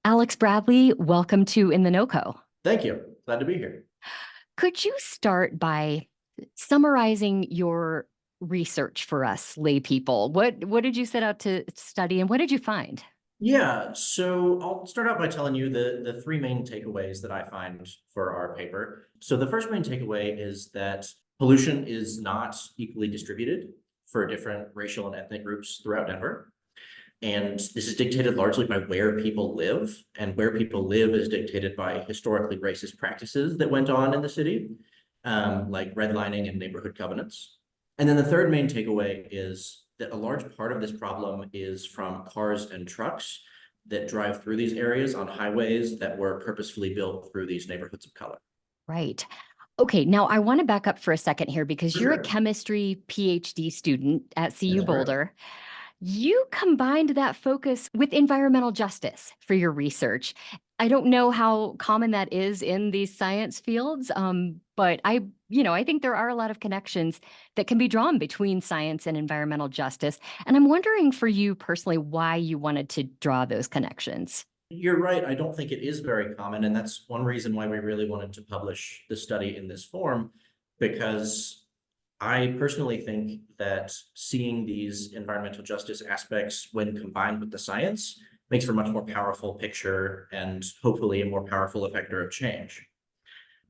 Alex Bradley, welcome to In the NoCo. Thank you. Glad to be here. Could you start by summarizing your research for us lay people? What did you set out to study and what did you find? Yeah, so I'll start out by telling you the three main takeaways that I find for our paper. So the first main takeaway is that pollution is not equally distributed for different racial and ethnic groups throughout Denver. And this is dictated largely by where people live, and where people live is dictated by historically racist practices that went on in the city, like redlining and neighborhood covenants. And then the third main takeaway is that a large part of this problem is from cars and trucks that drive through these areas on highways that were purposefully built through these neighborhoods of color. Right. Okay, now I want to back up for a second here because For you're a sure. chemistry PhD student at CU That's correct. Boulder. You combined that focus with environmental justice for your research. I don't know how common that is in these science fields, but I think there are a lot of connections that can be drawn between science and environmental justice. And I'm wondering for you personally why you wanted to draw those connections. You're right. I don't think it is very common. And that's one reason why we really wanted to publish the study in this form, because I personally think that seeing these environmental justice aspects when combined with the science makes for a much more powerful picture and hopefully a more powerful effector of change.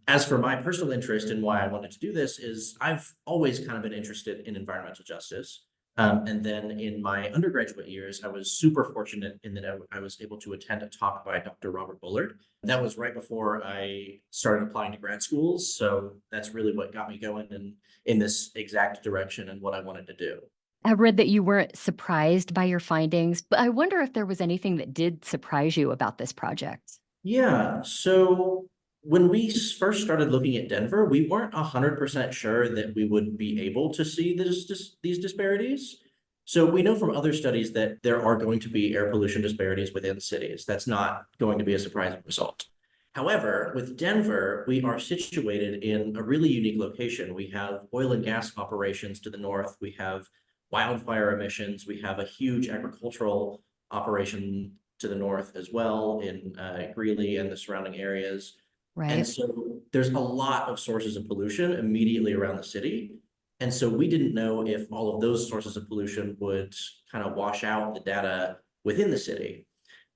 As for my personal interest in why I wanted to do this is I've always kind of been interested in environmental justice. And then in my undergraduate years, I was super fortunate in that I was able to attend a talk by Dr. Robert Bullard. That was right before I started applying to grad schools. So that's really what got me going in this exact direction and what I wanted to do. I read that you weren't surprised by your findings, but I wonder if there was anything that did surprise you about this project. Yeah, so when we first started looking at Denver, we weren't 100% sure that we would be able to see these disparities. So we know from other studies that there are going to be air pollution disparities within cities. That's not going to be a surprising result. However, with Denver, we are situated in a really unique location. We have oil and gas operations to the north. We have wildfire emissions. We have a huge agricultural operation to the north as well in Greeley and the surrounding areas. And Right. so there's a lot of sources of pollution immediately around the city. And so we didn't know if all of those sources of pollution would kind of wash out the data within the city.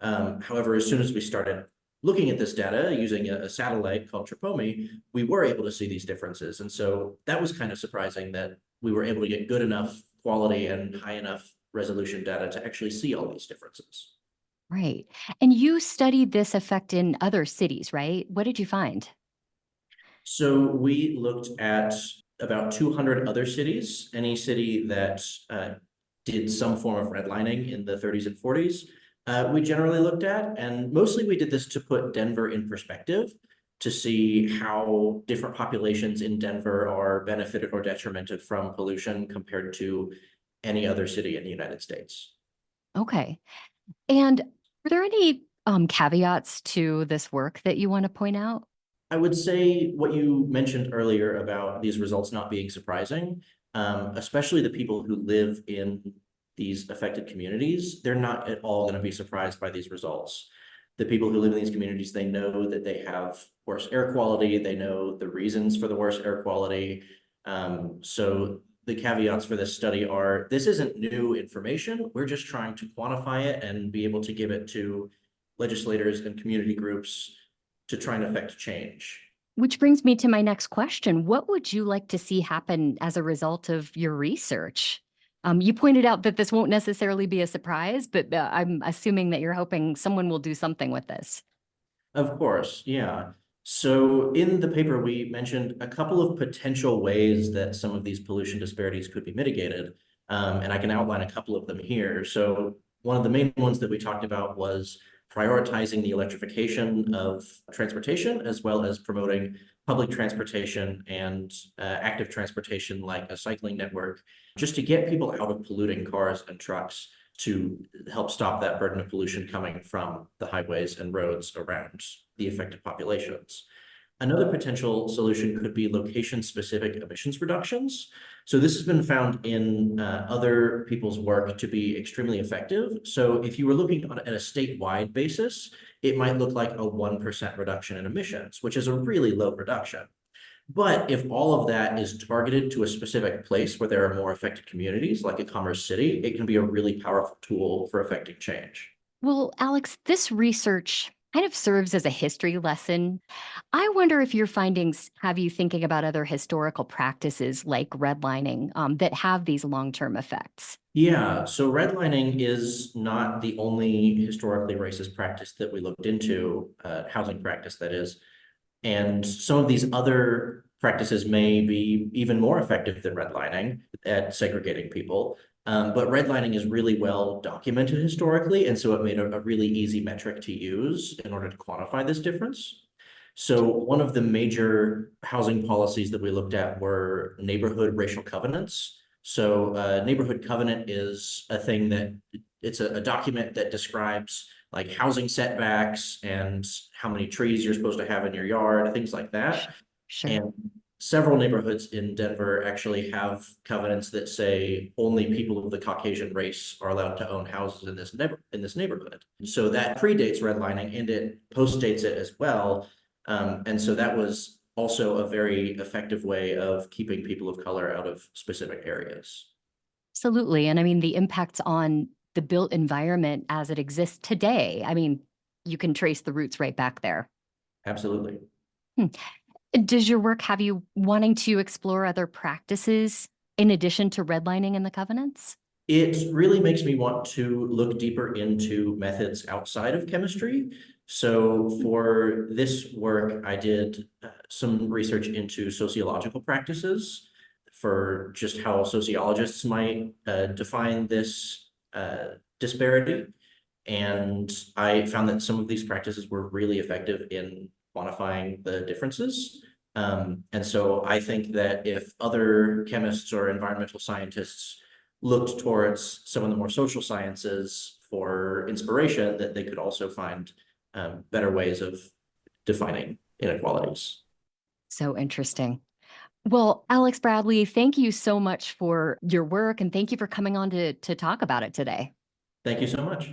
However, as soon as we started looking at this data using a satellite called Tropomi, we were able to see these differences. And so that was kind of surprising that we were able to get good enough quality and high enough resolution data to actually see all these differences. Right. And you studied this effect in other cities, right? What did you find? So we looked at about 200 other cities, any city that did some form of redlining in the 30s and 40s. We generally looked at, and mostly we did this to put Denver in perspective, to see how different populations in Denver are benefited or detrimented from pollution compared to any other city in the United States. Okay. And were there any caveats to this work that you want to point out? I would say what you mentioned earlier about these results not being surprising, especially the people who live in these affected communities, they're not at all going to be surprised by these results. The people who live in these communities, they know that they have worse air quality. They know the reasons for the worse air quality. So the caveats for this study are, this isn't new information. We're just trying to quantify it and be able to give it to legislators and community groups to try and affect change. Which brings me to my next question. What would you like to see happen as a result of your research? You pointed out that this won't necessarily be a surprise, but I'm assuming that you're hoping someone will do something with this. Of course, yeah. So in the paper, we mentioned a couple of potential ways that some of these pollution disparities could be mitigated. And I can outline a couple of them here. So one of the main ones that we talked about was prioritizing the electrification of transportation, as well as promoting public transportation and active transportation like a cycling network, just to get people out of polluting cars and trucks to help stop that burden of pollution coming from the highways and roads around the affected populations. Another potential solution could be location-specific emissions reductions. So this has been found in other people's work to be extremely effective. So if you were looking at a statewide basis, it might look like a 1% reduction in emissions, which is a really low reduction. But if all of that is targeted to a specific place where there are more affected communities, like a commerce city, it can be a really powerful tool for affecting change. Well, Alex, this research kind of serves as a history lesson. I wonder if your findings have you thinking about other historical practices like redlining that have these long-term effects. Yeah, so redlining is not the only historically racist practice that we looked into, housing practice that is. And some of these other practices may be even more effective than redlining at segregating people. But redlining is really well documented historically, and so it made a really easy metric to use in order to quantify this difference. So one of the major housing policies that we looked at were neighborhood racial covenants. So neighborhood covenant is a thing that it's a document that describes like housing setbacks and how many trees you're supposed to have in your yard, things like Sh- that. Sure. And several neighborhoods in Denver actually have covenants that say only people of the Caucasian race are allowed to own houses in this neighborhood. So that predates redlining and it postdates it as well. And so that was also a very effective way of keeping people of color out of specific areas. Absolutely. And I mean, the impacts on the built environment as it exists today, I mean, you can trace the roots right back there. Absolutely. Hmm. Does your work have you wanting to explore other practices in addition to redlining and the covenants? It really makes me want to look deeper into methods outside of chemistry. So for this work, I did some research into sociological practices for just how sociologists might define this disparity. And I found that some of these practices were really effective in quantifying the differences. And so I think that if other chemists or environmental scientists looked towards some of the more social sciences for inspiration, that they could also find better ways of defining inequalities. So interesting. Well, Alex Bradley, thank you so much for your work and thank you for coming on to talk about it today. Thank you so much.